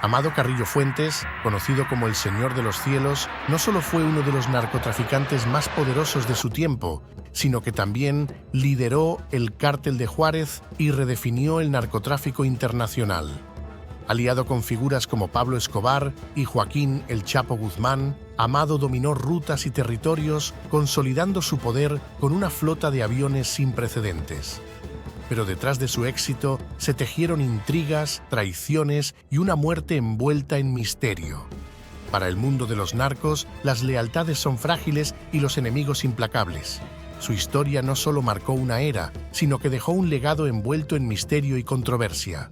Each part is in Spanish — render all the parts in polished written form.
Amado Carrillo Fuentes, conocido como el Señor de los Cielos, no solo fue uno de los narcotraficantes más poderosos de su tiempo, sino que también lideró el Cártel de Juárez y redefinió el narcotráfico internacional. Aliado con figuras como Pablo Escobar y Joaquín El Chapo Guzmán, Amado dominó rutas y territorios, consolidando su poder con una flota de aviones sin precedentes. Pero detrás de su éxito se tejieron intrigas, traiciones y una muerte envuelta en misterio. Para el mundo de los narcos, las lealtades son frágiles y los enemigos implacables. Su historia no solo marcó una era, sino que dejó un legado envuelto en misterio y controversia.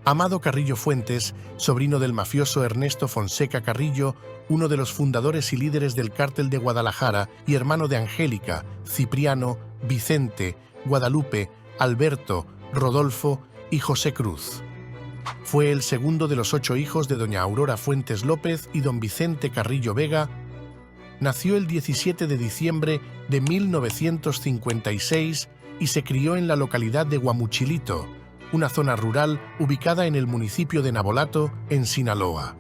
Amado Carrillo Fuentes, sobrino del mafioso Ernesto Fonseca Carrillo, uno de los fundadores y líderes del Cártel de Guadalajara y hermano de Angélica, Cipriano, Vicente, Guadalupe, Alberto, Rodolfo y José Cruz. Fue el segundo de los 8 hijos de doña Aurora Fuentes López y don Vicente Carrillo Vega. Nació el 17 de diciembre de 1956 y se crió en la localidad de Guamuchilito, una zona rural ubicada en el municipio de Navolato, en Sinaloa.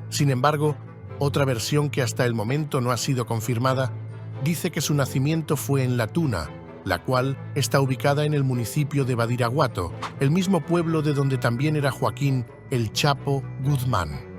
Sin embargo, otra versión que hasta el momento no ha sido confirmada dice que su nacimiento fue en La Tuna, la cual está ubicada en el municipio de Badiraguato, el mismo pueblo de donde también era Joaquín El Chapo Guzmán.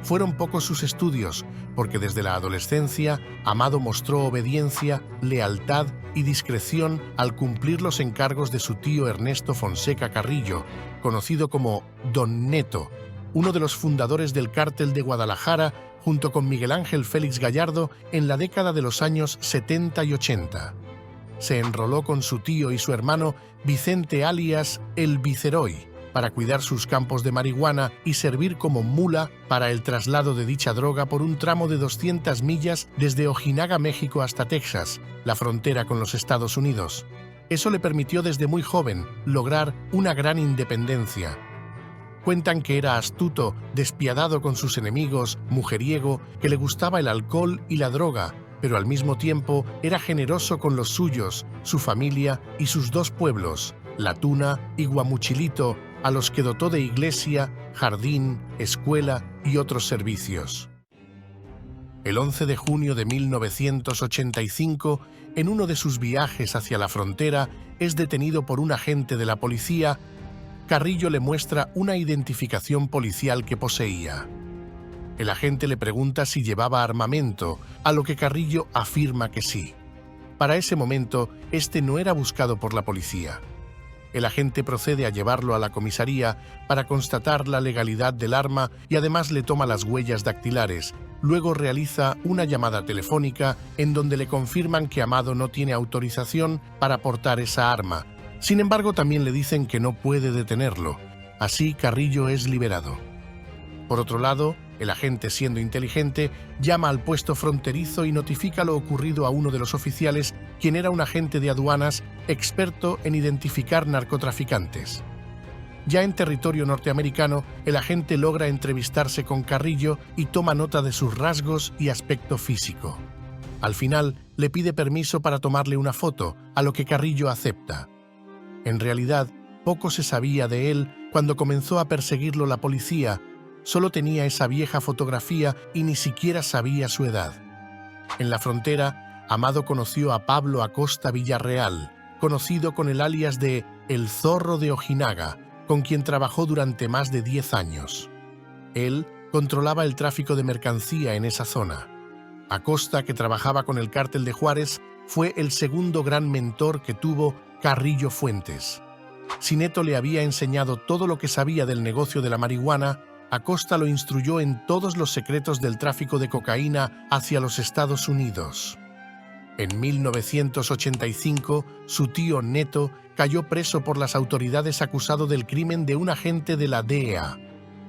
Fueron pocos sus estudios, porque desde la adolescencia, Amado mostró obediencia, lealtad y discreción al cumplir los encargos de su tío Ernesto Fonseca Carrillo, conocido como Don Neto, uno de los fundadores del Cártel de Guadalajara, junto con Miguel Ángel Félix Gallardo en la década de los años 70 y 80. Se enroló con su tío y su hermano Vicente alias El Viceroy, para cuidar sus campos de marihuana y servir como mula para el traslado de dicha droga por un tramo de 200 millas desde Ojinaga, México hasta Texas, la frontera con los Estados Unidos. Eso le permitió desde muy joven lograr una gran independencia. Cuentan que era astuto, despiadado con sus enemigos, mujeriego, que le gustaba el alcohol y la droga, pero al mismo tiempo era generoso con los suyos, su familia y sus 2 pueblos, La Tuna y Guamuchilito, a los que dotó de iglesia, jardín, escuela y otros servicios. El 11 de junio de 1985, en uno de sus viajes hacia la frontera, es detenido por un agente de la policía. Carrillo le muestra una identificación policial que poseía. El agente le pregunta si llevaba armamento, a lo que Carrillo afirma que sí. Para ese momento, este no era buscado por la policía. El agente procede a llevarlo a la comisaría para constatar la legalidad del arma y además le toma las huellas dactilares. Luego realiza una llamada telefónica en donde le confirman que Amado no tiene autorización para portar esa arma. Sin embargo, también le dicen que no puede detenerlo. Así, Carrillo es liberado. Por otro lado, el agente, siendo inteligente, llama al puesto fronterizo y notifica lo ocurrido a uno de los oficiales, quien era un agente de aduanas experto en identificar narcotraficantes. Ya en territorio norteamericano, el agente logra entrevistarse con Carrillo y toma nota de sus rasgos y aspecto físico. Al final, le pide permiso para tomarle una foto, a lo que Carrillo acepta. En realidad, poco se sabía de él cuando comenzó a perseguirlo la policía. Solo tenía esa vieja fotografía y ni siquiera sabía su edad. En la frontera, Amado conoció a Pablo Acosta Villarreal, conocido con el alias de El Zorro de Ojinaga, con quien trabajó durante más de 10 años. Él controlaba el tráfico de mercancía en esa zona. Acosta, que trabajaba con el Cártel de Juárez, fue el segundo gran mentor que tuvo Carrillo Fuentes. Si Neto le había enseñado todo lo que sabía del negocio de la marihuana, Acosta lo instruyó en todos los secretos del tráfico de cocaína hacia los Estados Unidos. En 1985, su tío Neto cayó preso por las autoridades acusado del crimen de un agente de la DEA.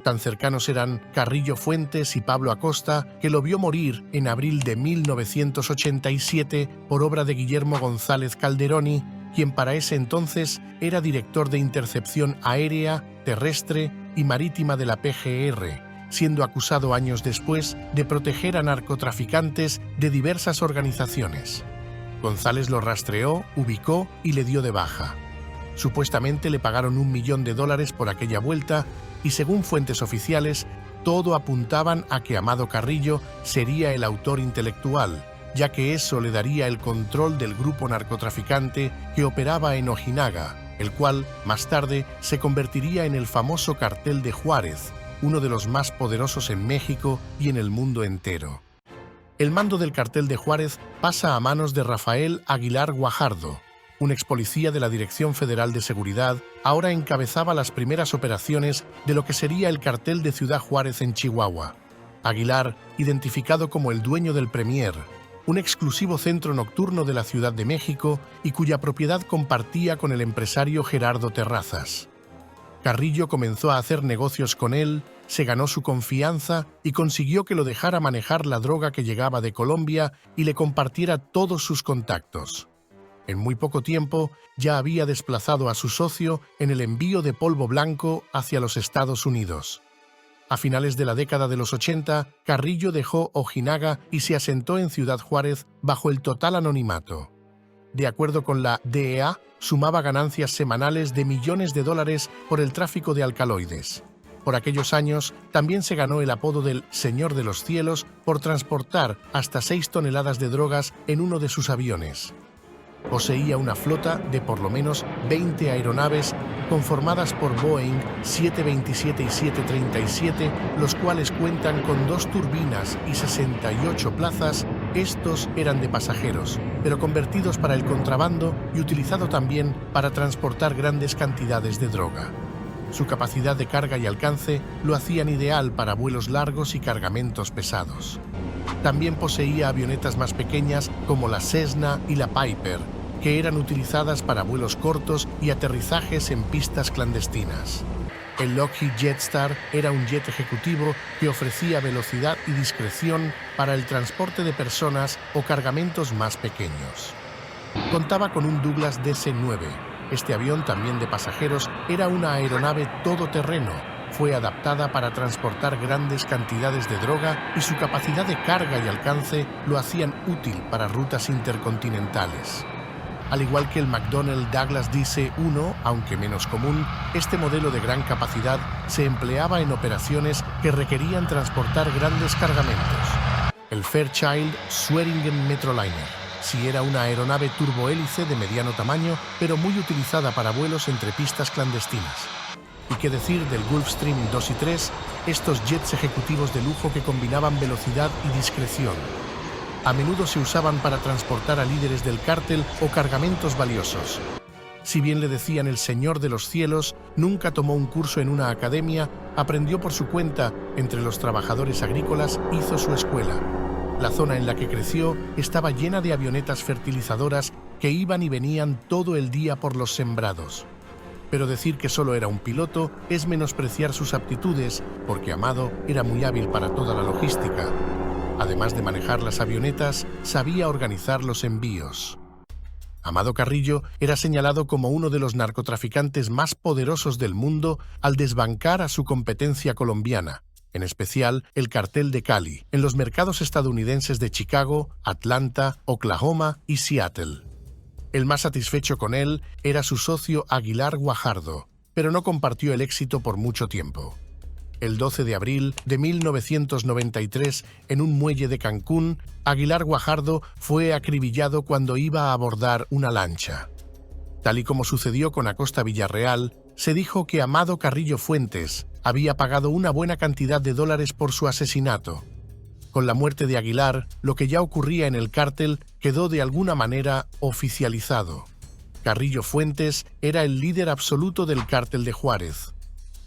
Tan cercanos eran Carrillo Fuentes y Pablo Acosta, que lo vio morir en abril de 1987 por obra de Guillermo González Calderoni, quien para ese entonces era director de intercepción aérea, terrestre y marítima de la PGR, siendo acusado años después de proteger a narcotraficantes de diversas organizaciones. González lo rastreó, ubicó y le dio de baja. Supuestamente le pagaron $1 millón por aquella vuelta y, según fuentes oficiales, todo apuntaban a que Amado Carrillo sería el autor intelectual, ya que eso le daría el control del grupo narcotraficante que operaba en Ojinaga, el cual, más tarde, se convertiría en el famoso Cartel de Juárez, uno de los más poderosos en México y en el mundo entero. El mando del Cartel de Juárez pasa a manos de Rafael Aguilar Guajardo. Un expolicía de la Dirección Federal de Seguridad, ahora encabezaba las primeras operaciones de lo que sería el Cartel de Ciudad Juárez en Chihuahua. Aguilar, identificado como el dueño del Premier, un exclusivo centro nocturno de la Ciudad de México y cuya propiedad compartía con el empresario Gerardo Terrazas. Carrillo comenzó a hacer negocios con él, se ganó su confianza y consiguió que lo dejara manejar la droga que llegaba de Colombia y le compartiera todos sus contactos. En muy poco tiempo ya había desplazado a su socio en el envío de polvo blanco hacia los Estados Unidos. A finales de la década de los 80, Carrillo dejó Ojinaga y se asentó en Ciudad Juárez bajo el total anonimato. De acuerdo con la DEA, sumaba ganancias semanales de millones de dólares por el tráfico de alcaloides. Por aquellos años, también se ganó el apodo del Señor de los Cielos por transportar hasta 6 toneladas de drogas en uno de sus aviones. Poseía una flota de por lo menos 20 aeronaves conformadas por Boeing 727 y 737, los cuales cuentan con 2 turbinas y 68 plazas. Estos eran de pasajeros, pero convertidos para el contrabando y utilizado también para transportar grandes cantidades de droga. Su capacidad de carga y alcance lo hacían ideal para vuelos largos y cargamentos pesados. También poseía avionetas más pequeñas como la Cessna y la Piper, que eran utilizadas para vuelos cortos y aterrizajes en pistas clandestinas. El Lockheed Jetstar era un jet ejecutivo que ofrecía velocidad y discreción para el transporte de personas o cargamentos más pequeños. Contaba con un Douglas DC-9. Este avión, también de pasajeros, era una aeronave todoterreno. Fue adaptada para transportar grandes cantidades de droga y su capacidad de carga y alcance lo hacían útil para rutas intercontinentales. Al igual que el McDonnell Douglas DC-1, aunque menos común, este modelo de gran capacidad se empleaba en operaciones que requerían transportar grandes cargamentos. El Fairchild Swearingen Metroliner sí era una aeronave turbohélice de mediano tamaño, pero muy utilizada para vuelos entre pistas clandestinas. Y qué decir del Gulfstream 2 y 3, estos jets ejecutivos de lujo que combinaban velocidad y discreción. A menudo se usaban para transportar a líderes del cártel o cargamentos valiosos. Si bien le decían el Señor de los Cielos, nunca tomó un curso en una academia, aprendió por su cuenta, entre los trabajadores agrícolas hizo su escuela. La zona en la que creció estaba llena de avionetas fertilizadoras que iban y venían todo el día por los sembrados. Pero decir que solo era un piloto es menospreciar sus aptitudes, porque Amado era muy hábil para toda la logística. Además de manejar las avionetas, sabía organizar los envíos. Amado Carrillo era señalado como uno de los narcotraficantes más poderosos del mundo al desbancar a su competencia colombiana, en especial el Cartel de Cali, en los mercados estadounidenses de Chicago, Atlanta, Oklahoma y Seattle. El más satisfecho con él era su socio Aguilar Guajardo, pero no compartió el éxito por mucho tiempo. El 12 de abril de 1993, en un muelle de Cancún, Aguilar Guajardo fue acribillado cuando iba a abordar una lancha. Tal y como sucedió con Acosta Villarreal, se dijo que Amado Carrillo Fuentes había pagado una buena cantidad de dólares por su asesinato. Con la muerte de Aguilar, lo que ya ocurría en el cártel quedó de alguna manera oficializado. Carrillo Fuentes era el líder absoluto del Cártel de Juárez.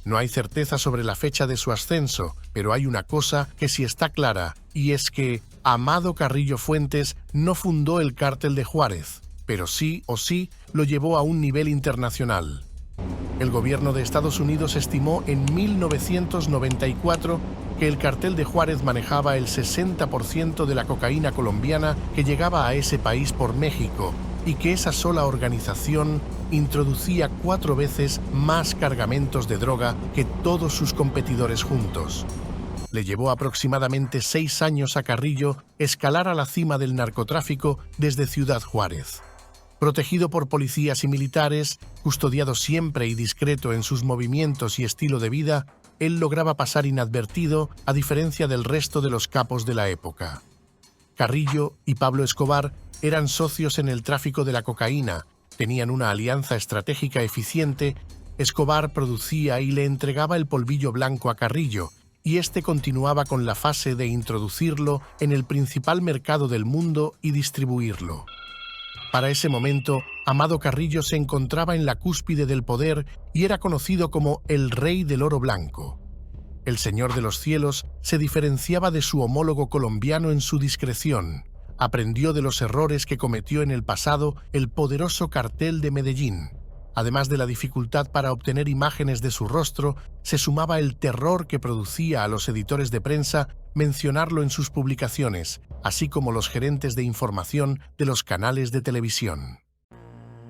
No hay certeza sobre la fecha de su ascenso, pero hay una cosa que sí está clara, y es que Amado Carrillo Fuentes no fundó el Cártel de Juárez, pero sí o sí lo llevó a un nivel internacional. El gobierno de Estados Unidos estimó en 1994 que el Cartel de Juárez manejaba el 60% de la cocaína colombiana que llegaba a ese país por México, y que esa sola organización introducía 4 veces más cargamentos de droga que todos sus competidores juntos. Le llevó aproximadamente 6 años a Carrillo escalar a la cima del narcotráfico desde Ciudad Juárez. Protegido por policías y militares, custodiado siempre y discreto en sus movimientos y estilo de vida, él lograba pasar inadvertido a diferencia del resto de los capos de la época. Carrillo y Pablo Escobar eran socios en el tráfico de la cocaína, tenían una alianza estratégica eficiente. Escobar producía y le entregaba el polvillo blanco a Carrillo, y éste continuaba con la fase de introducirlo en el principal mercado del mundo y distribuirlo. Para ese momento, Amado Carrillo se encontraba en la cúspide del poder y era conocido como el Rey del Oro Blanco. El Señor de los Cielos se diferenciaba de su homólogo colombiano en su discreción. Aprendió de los errores que cometió en el pasado el poderoso Cartel de Medellín. Además de la dificultad para obtener imágenes de su rostro, se sumaba el terror que producía a los editores de prensa mencionarlo en sus publicaciones, así como los gerentes de información de los canales de televisión.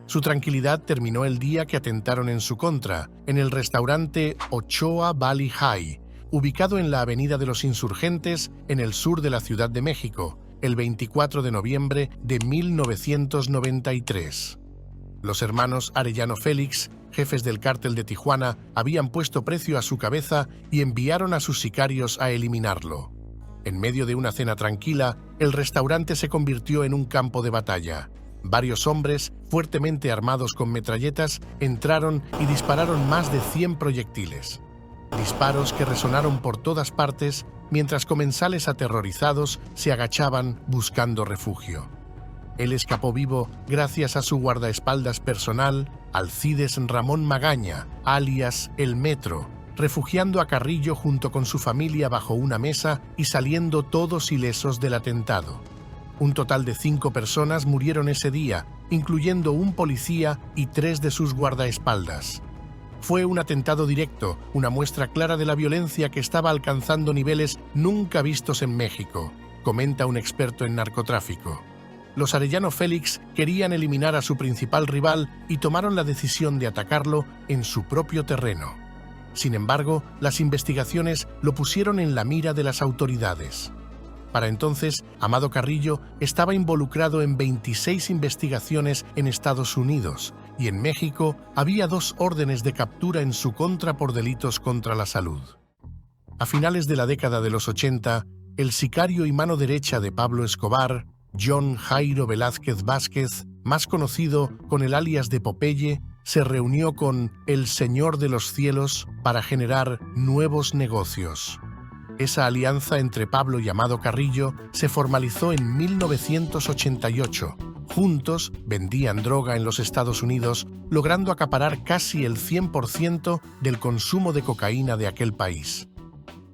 Su tranquilidad terminó el día que atentaron en su contra, en el restaurante Ochoa Valley High, ubicado en la Avenida de los Insurgentes, en el sur de la Ciudad de México, el 24 de noviembre de 1993. Los hermanos Arellano Félix, jefes del cártel de Tijuana, habían puesto precio a su cabeza y enviaron a sus sicarios a eliminarlo. En medio de una cena tranquila, el restaurante se convirtió en un campo de batalla. Varios hombres, fuertemente armados con metralletas, entraron y dispararon más de 100 proyectiles. Disparos que resonaron por todas partes mientras comensales aterrorizados se agachaban buscando refugio. Él escapó vivo gracias a su guardaespaldas personal, Alcides Ramón Magaña, alias El Metro, refugiando a Carrillo junto con su familia bajo una mesa y saliendo todos ilesos del atentado. Un total de 5 personas murieron ese día, incluyendo un policía y 3 de sus guardaespaldas. Fue un atentado directo, una muestra clara de la violencia que estaba alcanzando niveles nunca vistos en México, comenta un experto en narcotráfico. Los Arellano Félix querían eliminar a su principal rival y tomaron la decisión de atacarlo en su propio terreno. Sin embargo, las investigaciones lo pusieron en la mira de las autoridades. Para entonces, Amado Carrillo estaba involucrado en 26 investigaciones en Estados Unidos y en México había 2 órdenes de captura en su contra por delitos contra la salud. A finales de la década de los 80, el sicario y mano derecha de Pablo Escobar, John Jairo Velázquez Vázquez, más conocido con el alias de Popeye, se reunió con el Señor de los Cielos para generar nuevos negocios. Esa alianza entre Pablo y Amado Carrillo se formalizó en 1988. Juntos vendían droga en los Estados Unidos, logrando acaparar casi el 100% del consumo de cocaína de aquel país.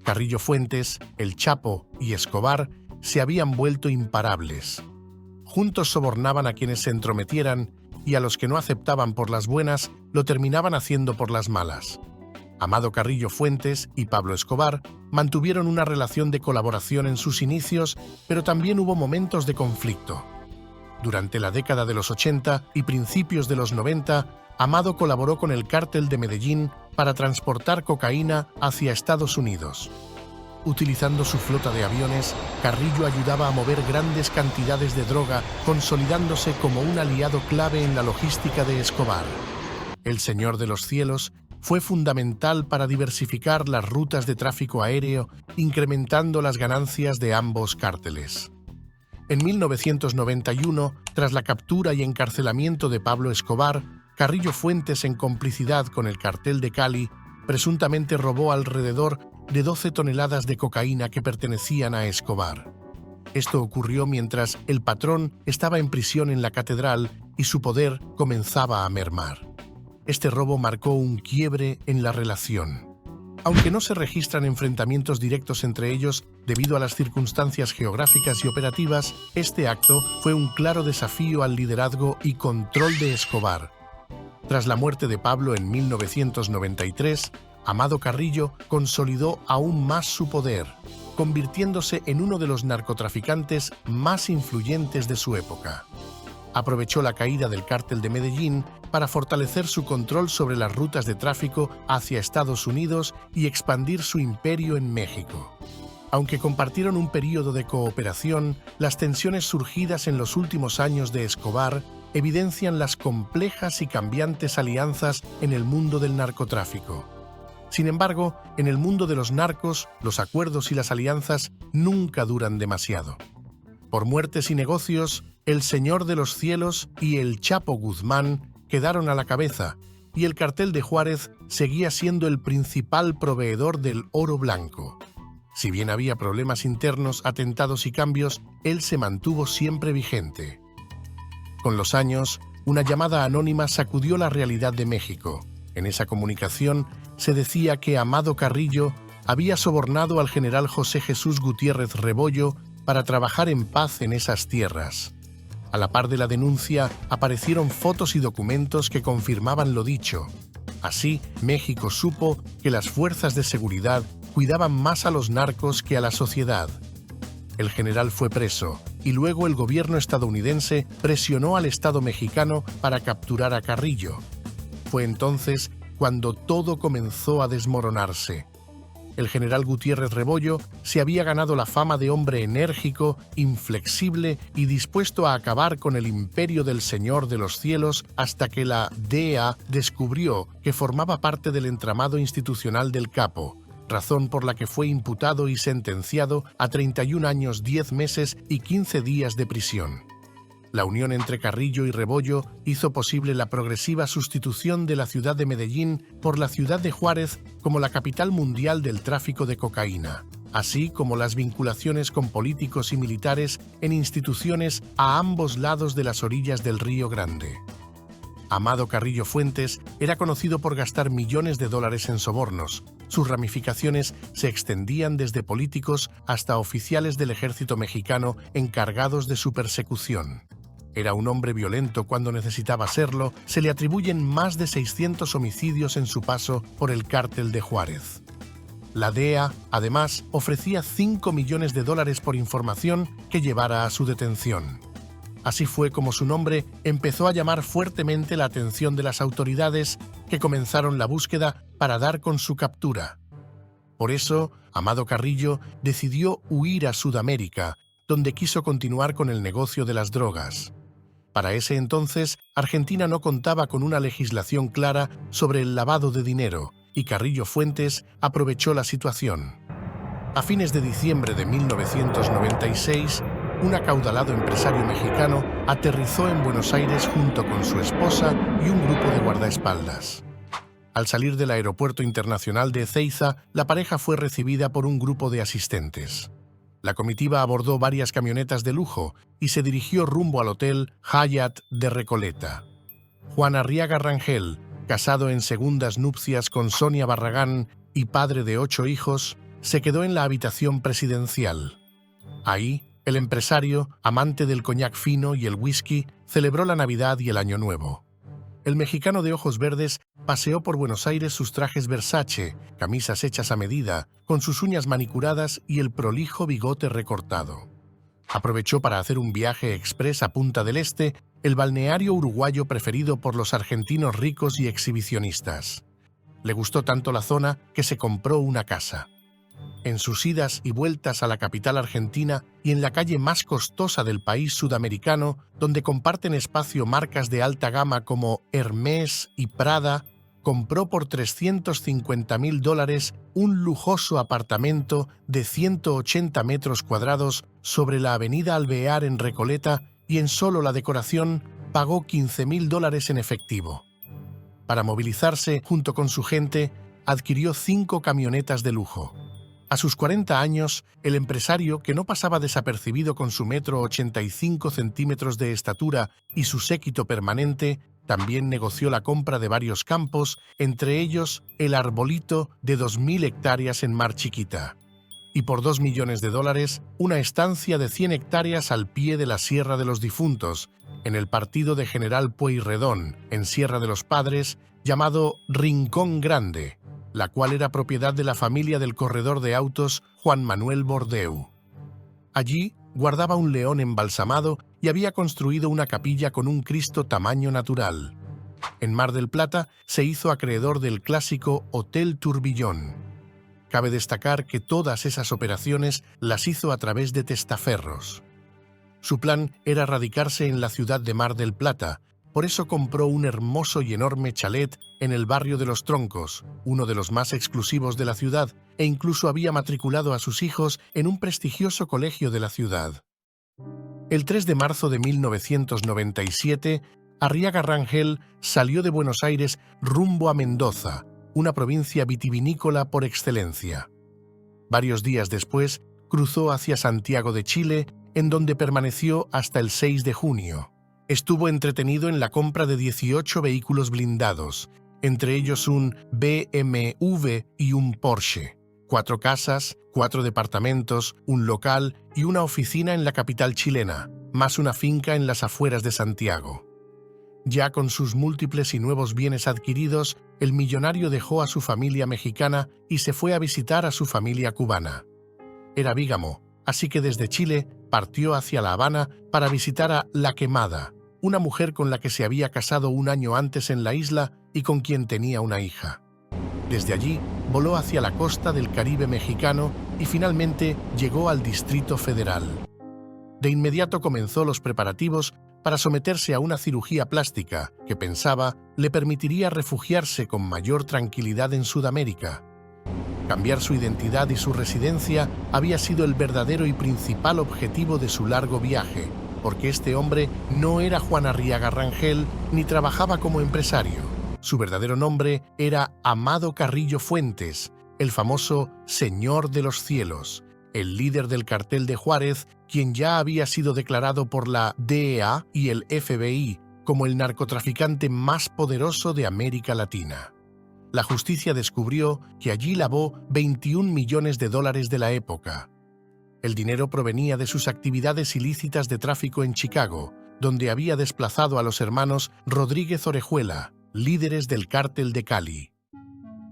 Carrillo Fuentes, El Chapo y Escobar se habían vuelto imparables. Juntos sobornaban a quienes se entrometieran y a los que no aceptaban por las buenas lo terminaban haciendo por las malas. Amado Carrillo Fuentes y Pablo Escobar mantuvieron una relación de colaboración en sus inicios, pero también hubo momentos de conflicto. Durante la década de los 80 y principios de los 90, Amado colaboró con el Cártel de Medellín para transportar cocaína hacia Estados Unidos. Utilizando su flota de aviones, Carrillo ayudaba a mover grandes cantidades de droga, consolidándose como un aliado clave en la logística de Escobar. El Señor de los Cielos fue fundamental para diversificar las rutas de tráfico aéreo, incrementando las ganancias de ambos cárteles. En 1991, tras la captura y encarcelamiento de Pablo Escobar, Carrillo Fuentes, en complicidad con el Cartel de Cali, presuntamente robó alrededor de 12 toneladas de cocaína que pertenecían a Escobar. Esto ocurrió mientras el patrón estaba en prisión en la catedral y su poder comenzaba a mermar. Este robo marcó un quiebre en la relación. Aunque no se registran enfrentamientos directos entre ellos debido a las circunstancias geográficas y operativas, este acto fue un claro desafío al liderazgo y control de Escobar. Tras la muerte de Pablo en 1993, Amado Carrillo consolidó aún más su poder, convirtiéndose en uno de los narcotraficantes más influyentes de su época. Aprovechó la caída del Cártel de Medellín para fortalecer su control sobre las rutas de tráfico hacia Estados Unidos y expandir su imperio en México. Aunque compartieron un periodo de cooperación, las tensiones surgidas en los últimos años de Escobar evidencian las complejas y cambiantes alianzas en el mundo del narcotráfico. Sin embargo, en el mundo de los narcos, los acuerdos y las alianzas nunca duran demasiado. Por muertes y negocios, el Señor de los Cielos y el Chapo Guzmán quedaron a la cabeza, y el cartel de Juárez seguía siendo el principal proveedor del oro blanco. Si bien había problemas internos, atentados y cambios, él se mantuvo siempre vigente. Con los años, una llamada anónima sacudió la realidad de México. En esa comunicación se decía que Amado Carrillo había sobornado al general José Jesús Gutiérrez Rebollo para trabajar en paz en esas tierras. A la par de la denuncia, aparecieron fotos y documentos que confirmaban lo dicho. Así, México supo que las fuerzas de seguridad cuidaban más a los narcos que a la sociedad. El general fue preso, y luego el gobierno estadounidense presionó al Estado mexicano para capturar a Carrillo. Fue entonces cuando todo comenzó a desmoronarse. El general Gutiérrez Rebollo se había ganado la fama de hombre enérgico, inflexible y dispuesto a acabar con el imperio del Señor de los Cielos hasta que la DEA descubrió que formaba parte del entramado institucional del capo, razón por la que fue imputado y sentenciado a 31 años, 10 meses y 15 días de prisión. La unión entre Carrillo y Rebollo hizo posible la progresiva sustitución de la ciudad de Medellín por la ciudad de Juárez como la capital mundial del tráfico de cocaína, así como las vinculaciones con políticos y militares en instituciones a ambos lados de las orillas del Río Grande. Amado Carrillo Fuentes era conocido por gastar millones de dólares en sobornos. Sus ramificaciones se extendían desde políticos hasta oficiales del ejército mexicano encargados de su persecución. Era un hombre violento cuando necesitaba serlo. Se le atribuyen más de 600 homicidios en su paso por el cártel de Juárez. La DEA, además, ofrecía 5 millones de dólares por información que llevara a su detención. Así fue como su nombre empezó a llamar fuertemente la atención de las autoridades, que comenzaron la búsqueda para dar con su captura. Por eso, Amado Carrillo decidió huir a Sudamérica, donde quiso continuar con el negocio de las drogas. Para ese entonces, Argentina no contaba con una legislación clara sobre el lavado de dinero, y Carrillo Fuentes aprovechó la situación. A fines de diciembre de 1996, un acaudalado empresario mexicano aterrizó en Buenos Aires junto con su esposa y un grupo de guardaespaldas. Al salir del aeropuerto internacional de Ezeiza, la pareja fue recibida por un grupo de asistentes. La comitiva abordó varias camionetas de lujo y se dirigió rumbo al hotel Hyatt de Recoleta. Juan Arriaga Rangel, casado en segundas nupcias con Sonia Barragán y padre de 8 hijos, se quedó en la habitación presidencial. Ahí, el empresario, amante del coñac fino y el whisky, celebró la Navidad y el Año Nuevo. El mexicano de ojos verdes paseó por Buenos Aires sus trajes Versace, camisas hechas a medida, con sus uñas manicuradas y el prolijo bigote recortado. Aprovechó para hacer un viaje express a Punta del Este, el balneario uruguayo preferido por los argentinos ricos y exhibicionistas. Le gustó tanto la zona que se compró una casa. En sus idas y vueltas a la capital argentina y en la calle más costosa del país sudamericano, donde comparten espacio marcas de alta gama como Hermès y Prada, compró por $350.000 un lujoso apartamento de 180 metros cuadrados sobre la avenida Alvear en Recoleta, y en solo la decoración pagó $15.000 en efectivo. Para movilizarse junto con su gente, adquirió 5 camionetas de lujo. A sus 40 años, el empresario, que no pasaba desapercibido con su 1,85 m de estatura y su séquito permanente, también negoció la compra de varios campos, entre ellos el Arbolito de 2.000 hectáreas en Mar Chiquita, y por $2 millones, una estancia de 100 hectáreas al pie de la Sierra de los Difuntos, en el partido de General Pueyrredón, en Sierra de los Padres, llamado Rincón Grande, la cual era propiedad de la familia del corredor de autos Juan Manuel Bordeu. Allí guardaba un león embalsamado y había construido una capilla con un Cristo tamaño natural. En Mar del Plata se hizo acreedor del clásico Hotel Turbillón. Cabe destacar que todas esas operaciones las hizo a través de testaferros. Su plan era radicarse en la ciudad de Mar del Plata. Por eso compró un hermoso y enorme chalet en el barrio de Los Troncos, uno de los más exclusivos de la ciudad, e incluso había matriculado a sus hijos en un prestigioso colegio de la ciudad. El 3 de marzo de 1997, Arriaga Rangel salió de Buenos Aires rumbo a Mendoza, una provincia vitivinícola por excelencia. Varios días después, cruzó hacia Santiago de Chile, en donde permaneció hasta el 6 de junio. Estuvo entretenido en la compra de 18 vehículos blindados, entre ellos un BMW y un Porsche, 4 casas, 4 departamentos, un local y una oficina en la capital chilena, más una finca en las afueras de Santiago. Ya con sus múltiples y nuevos bienes adquiridos, el millonario dejó a su familia mexicana y se fue a visitar a su familia cubana. Era bígamo, así que desde Chile partió hacia La Habana para visitar a La Quemada, una mujer con la que se había casado un año antes en la isla y con quien tenía una hija. Desde allí voló hacia la costa del Caribe mexicano y finalmente llegó al Distrito Federal. De inmediato comenzó los preparativos para someterse a una cirugía plástica que pensaba le permitiría refugiarse con mayor tranquilidad en Sudamérica. Cambiar su identidad y su residencia había sido el verdadero y principal objetivo de su largo viaje, porque este hombre no era Juan Arriaga Rangel ni trabajaba como empresario. Su verdadero nombre era Amado Carrillo Fuentes, el famoso Señor de los Cielos, el líder del cartel de Juárez, quien ya había sido declarado por la DEA y el FBI como el narcotraficante más poderoso de América Latina. La justicia descubrió que allí lavó 21 millones de dólares de la época. El dinero provenía de sus actividades ilícitas de tráfico en Chicago, donde había desplazado a los hermanos Rodríguez Orejuela, líderes del cártel de Cali.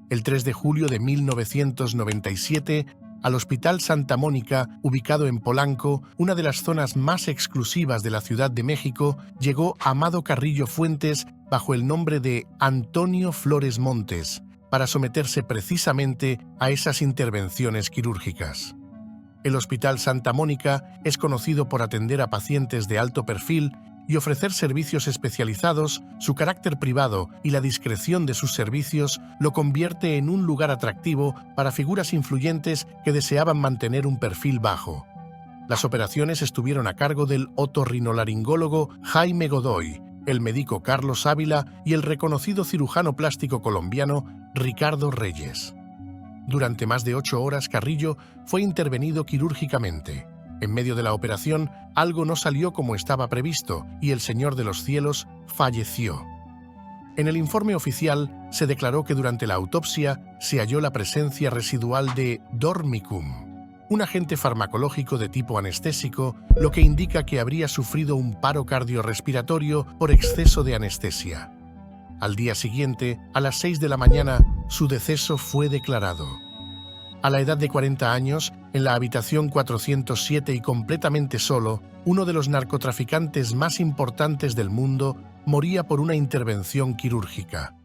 El 3 de julio de 1997, al Hospital Santa Mónica, ubicado en Polanco, una de las zonas más exclusivas de la Ciudad de México, llegó Amado Carrillo Fuentes bajo el nombre de Antonio Flores Montes, para someterse precisamente a esas intervenciones quirúrgicas. El Hospital Santa Mónica es conocido por atender a pacientes de alto perfil y ofrecer servicios especializados. Su carácter privado y la discreción de sus servicios lo convierte en un lugar atractivo para figuras influyentes que deseaban mantener un perfil bajo. Las operaciones estuvieron a cargo del otorrinolaringólogo Jaime Godoy, el médico Carlos Ávila y el reconocido cirujano plástico colombiano Ricardo Reyes. Durante más de 8 horas, Carrillo fue intervenido quirúrgicamente. En medio de la operación, algo no salió como estaba previsto y el Señor de los Cielos falleció. En el informe oficial se declaró que durante la autopsia se halló la presencia residual de dormicum, un agente farmacológico de tipo anestésico, lo que indica que habría sufrido un paro cardiorrespiratorio por exceso de anestesia. Al día siguiente, a las 6 de la mañana, su deceso fue declarado. A la edad de 40 años, en la habitación 407 y completamente solo, uno de los narcotraficantes más importantes del mundo moría por una intervención quirúrgica.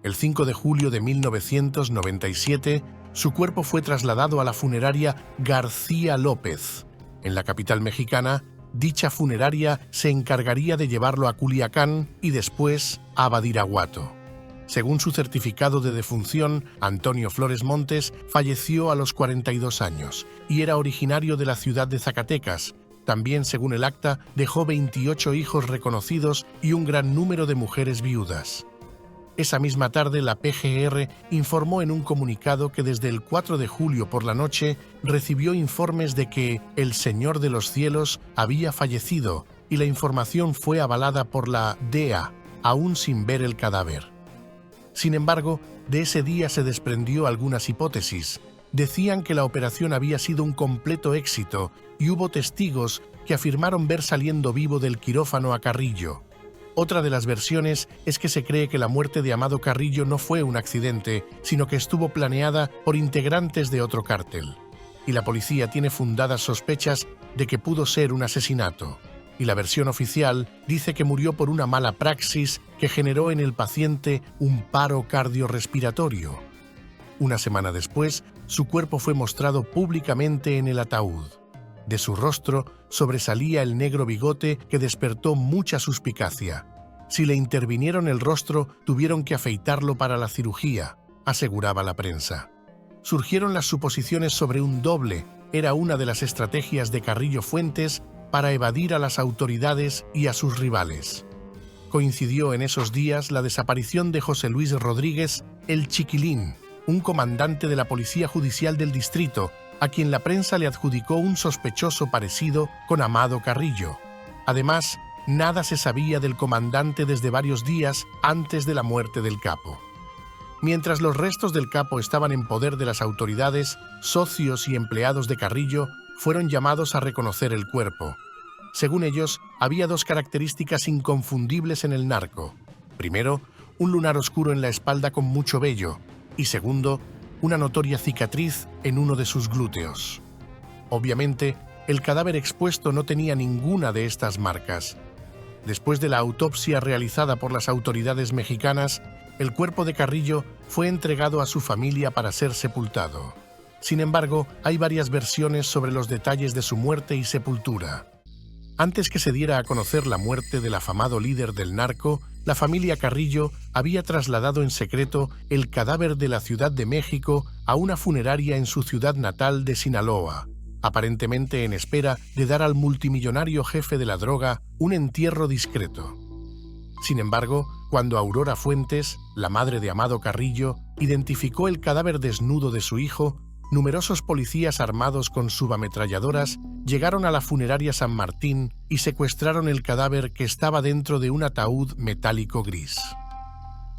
El 5 de julio de 1997, su cuerpo fue trasladado a la funeraria García López. En la capital mexicana, dicha funeraria se encargaría de llevarlo a Culiacán y después a Badiraguato. Según su certificado de defunción, Antonio Flores Montes falleció a los 42 años y era originario de la ciudad de Zacatecas. También, según el acta, dejó 28 hijos reconocidos y un gran número de mujeres viudas. Esa misma tarde, la PGR informó en un comunicado que desde el 4 de julio por la noche recibió informes de que el Señor de los Cielos había fallecido y la información fue avalada por la DEA, aún sin ver el cadáver. Sin embargo, de ese día se desprendió algunas hipótesis. Decían que la operación había sido un completo éxito y hubo testigos que afirmaron ver saliendo vivo del quirófano a Carrillo. Otra de las versiones es que se cree que la muerte de Amado Carrillo no fue un accidente, sino que estuvo planeada por integrantes de otro cártel. Y la policía tiene fundadas sospechas de que pudo ser un asesinato. Y la versión oficial dice que murió por una mala praxis que generó en el paciente un paro cardiorrespiratorio. Una semana después, su cuerpo fue mostrado públicamente en el ataúd. De su rostro sobresalía el negro bigote que despertó mucha suspicacia. Si le intervinieron el rostro, tuvieron que afeitarlo para la cirugía, aseguraba la prensa. Surgieron las suposiciones sobre un doble. Era una de las estrategias de Carrillo Fuentes para evadir a las autoridades y a sus rivales. Coincidió en esos días la desaparición de José Luis Rodríguez, el Chiquilín, un comandante de la Policía Judicial del Distrito, a quien la prensa le adjudicó un sospechoso parecido con Amado Carrillo. Además, nada se sabía del comandante desde varios días antes de la muerte del capo. Mientras los restos del capo estaban en poder de las autoridades, socios y empleados de Carrillo fueron llamados a reconocer el cuerpo. Según ellos, había dos características inconfundibles en el narco. Primero, un lunar oscuro en la espalda con mucho vello, y segundo, una notoria cicatriz en uno de sus glúteos. Obviamente, el cadáver expuesto no tenía ninguna de estas marcas. Después de la autopsia realizada por las autoridades mexicanas, el cuerpo de Carrillo fue entregado a su familia para ser sepultado. Sin embargo, hay varias versiones sobre los detalles de su muerte y sepultura. Antes que se diera a conocer la muerte del afamado líder del narco, la familia Carrillo había trasladado en secreto el cadáver de la Ciudad de México a una funeraria en su ciudad natal de Sinaloa, aparentemente en espera de dar al multimillonario jefe de la droga un entierro discreto. Sin embargo, cuando Aurora Fuentes, la madre de Amado Carrillo, identificó el cadáver desnudo de su hijo, numerosos policías armados con subametralladoras llegaron a la funeraria San Martín y secuestraron el cadáver que estaba dentro de un ataúd metálico gris.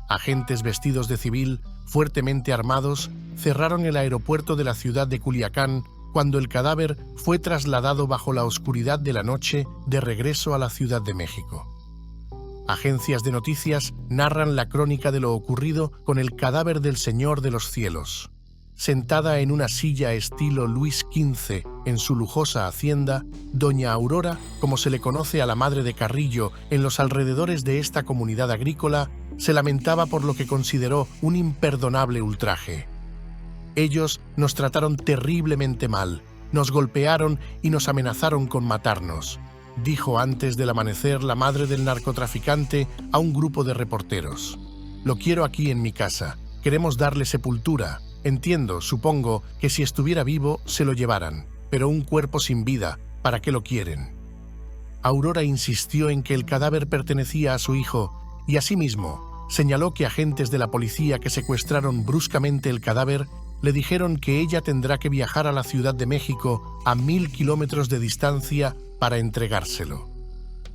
Agentes vestidos de civil, fuertemente armados, cerraron el aeropuerto de la ciudad de Culiacán cuando el cadáver fue trasladado bajo la oscuridad de la noche de regreso a la Ciudad de México. Agencias de noticias narran la crónica de lo ocurrido con el cadáver del Señor de los Cielos. Sentada en una silla estilo Luis XV en su lujosa hacienda, doña Aurora, como se le conoce a la madre de Carrillo en los alrededores de esta comunidad agrícola, se lamentaba por lo que consideró un imperdonable ultraje. Ellos nos trataron terriblemente mal, nos golpearon y nos amenazaron con matarnos, dijo antes del amanecer la madre del narcotraficante a un grupo de reporteros. Lo quiero aquí en mi casa, queremos darle sepultura. Entiendo, supongo, que si estuviera vivo se lo llevaran, pero un cuerpo sin vida, ¿para qué lo quieren? Aurora insistió en que el cadáver pertenecía a su hijo y asimismo señaló que agentes de la policía que secuestraron bruscamente el cadáver le dijeron que ella tendrá que viajar a la Ciudad de México a 1000 kilómetros de distancia para entregárselo.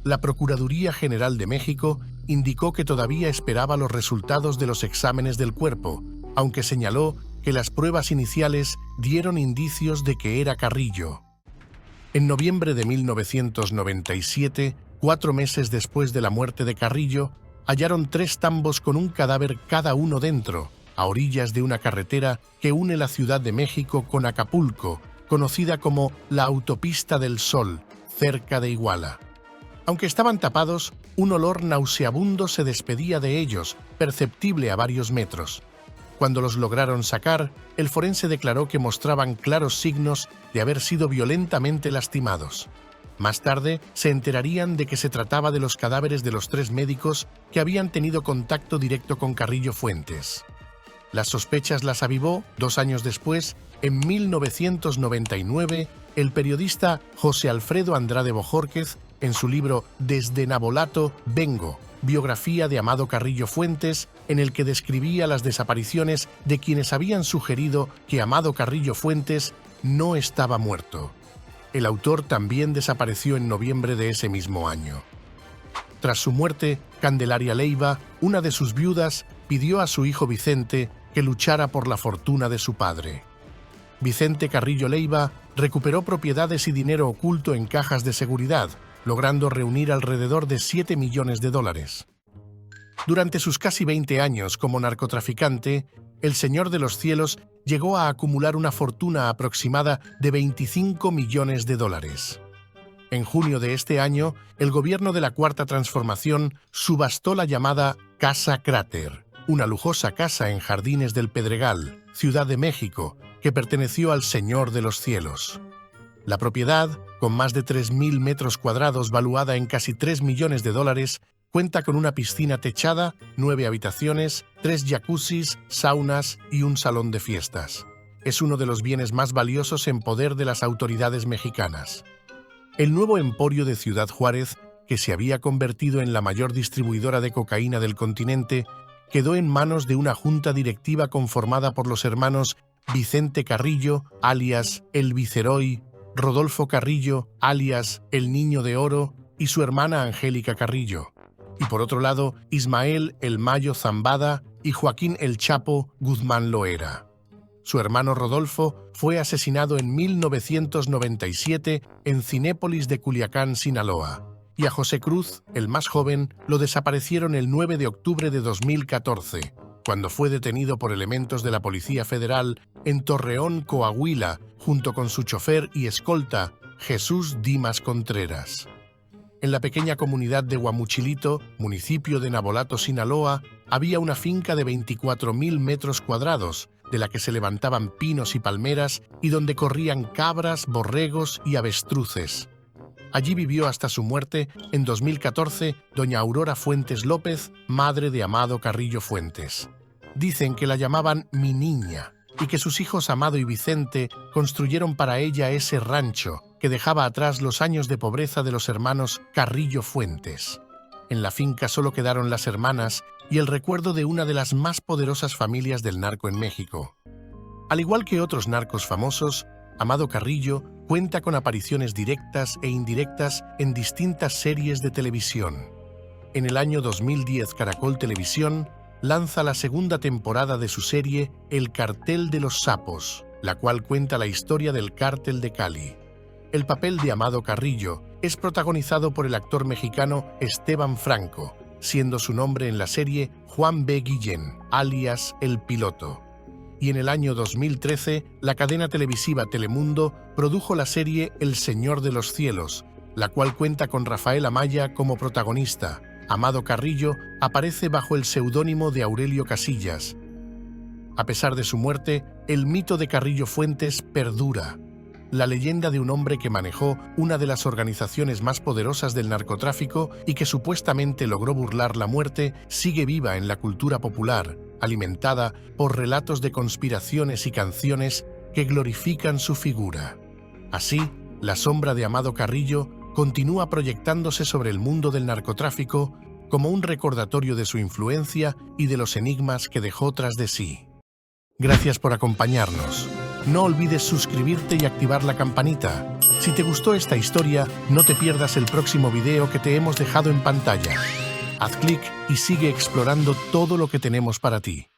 La Procuraduría General de México indicó que todavía esperaba los resultados de los exámenes del cuerpo, aunque señaló que las pruebas iniciales dieron indicios de que era Carrillo. En noviembre de 1997, 4 meses después de la muerte de Carrillo, hallaron 3 tambos con un cadáver cada uno dentro, a orillas de una carretera que une la Ciudad de México con Acapulco, conocida como la Autopista del Sol, cerca de Iguala. Aunque estaban tapados, un olor nauseabundo se despedía de ellos, perceptible a varios metros. Cuando los lograron sacar, el forense declaró que mostraban claros signos de haber sido violentamente lastimados. Más tarde, se enterarían de que se trataba de los cadáveres de los 3 médicos que habían tenido contacto directo con Carrillo Fuentes. Las sospechas las avivó 2 años después, en 1999, el periodista José Alfredo Andrade Bojórquez, en su libro Desde Navolato vengo, biografía de Amado Carrillo Fuentes, en el que describía las desapariciones de quienes habían sugerido que Amado Carrillo Fuentes no estaba muerto. El autor también desapareció en noviembre de ese mismo año. Tras su muerte, Candelaria Leiva, una de sus viudas, pidió a su hijo Vicente que luchara por la fortuna de su padre. Vicente Carrillo Leiva recuperó propiedades y dinero oculto en cajas de seguridad, logrando reunir alrededor de $7 millones. Durante sus casi 20 años como narcotraficante, el Señor de los Cielos llegó a acumular una fortuna aproximada de $25 millones. En junio de este año, el gobierno de la Cuarta Transformación subastó la llamada Casa Cráter, una lujosa casa en Jardines del Pedregal, Ciudad de México, que perteneció al Señor de los Cielos. La propiedad, con más de 3.000 metros cuadrados valuada en casi $3 millones, cuenta con una piscina techada, 9 habitaciones, 3 jacuzzis, saunas y un salón de fiestas. Es uno de los bienes más valiosos en poder de las autoridades mexicanas. El nuevo emporio de Ciudad Juárez, que se había convertido en la mayor distribuidora de cocaína del continente, quedó en manos de una junta directiva conformada por los hermanos Vicente Carrillo, alias El Viceroy, Rodolfo Carrillo, alias El Niño de Oro, y su hermana Angélica Carrillo. Y por otro lado, Ismael El Mayo Zambada y Joaquín El Chapo Guzmán Loera. Su hermano Rodolfo fue asesinado en 1997 en Cinépolis de Culiacán, Sinaloa. Y a José Cruz, el más joven, lo desaparecieron el 9 de octubre de 2014, cuando fue detenido por elementos de la Policía Federal en Torreón, Coahuila, junto con su chofer y escolta, Jesús Dimas Contreras. En la pequeña comunidad de Guamuchilito, municipio de Navolato, Sinaloa, había una finca de 24.000 metros cuadrados, de la que se levantaban pinos y palmeras y donde corrían cabras, borregos y avestruces. Allí vivió hasta su muerte en 2014 doña Aurora Fuentes López, madre de Amado Carrillo Fuentes. Dicen que la llamaban mi niña y que sus hijos Amado y Vicente construyeron para ella ese rancho que dejaba atrás los años de pobreza de los hermanos Carrillo Fuentes. En la finca solo quedaron las hermanas y el recuerdo de una de las más poderosas familias del narco en México. Al igual que otros narcos famosos, Amado Carrillo cuenta con apariciones directas e indirectas en distintas series de televisión. En el año 2010, Caracol Televisión lanza la segunda temporada de su serie El Cartel de los Sapos, la cual cuenta la historia del Cártel de Cali. El papel de Amado Carrillo es protagonizado por el actor mexicano Esteban Franco, siendo su nombre en la serie Juan B. Guillén, alias El Piloto. Y en el año 2013, la cadena televisiva Telemundo produjo la serie El Señor de los Cielos, la cual cuenta con Rafael Amaya como protagonista. Amado Carrillo aparece bajo el seudónimo de Aurelio Casillas. A pesar de su muerte, el mito de Carrillo Fuentes perdura. La leyenda de un hombre que manejó una de las organizaciones más poderosas del narcotráfico y que supuestamente logró burlar la muerte sigue viva en la cultura popular, alimentada por relatos de conspiraciones y canciones que glorifican su figura. Así, la sombra de Amado Carrillo continúa proyectándose sobre el mundo del narcotráfico como un recordatorio de su influencia y de los enigmas que dejó tras de sí. Gracias por acompañarnos. No olvides suscribirte y activar la campanita. Si te gustó esta historia, no te pierdas el próximo video que te hemos dejado en pantalla. Haz clic y sigue explorando todo lo que tenemos para ti.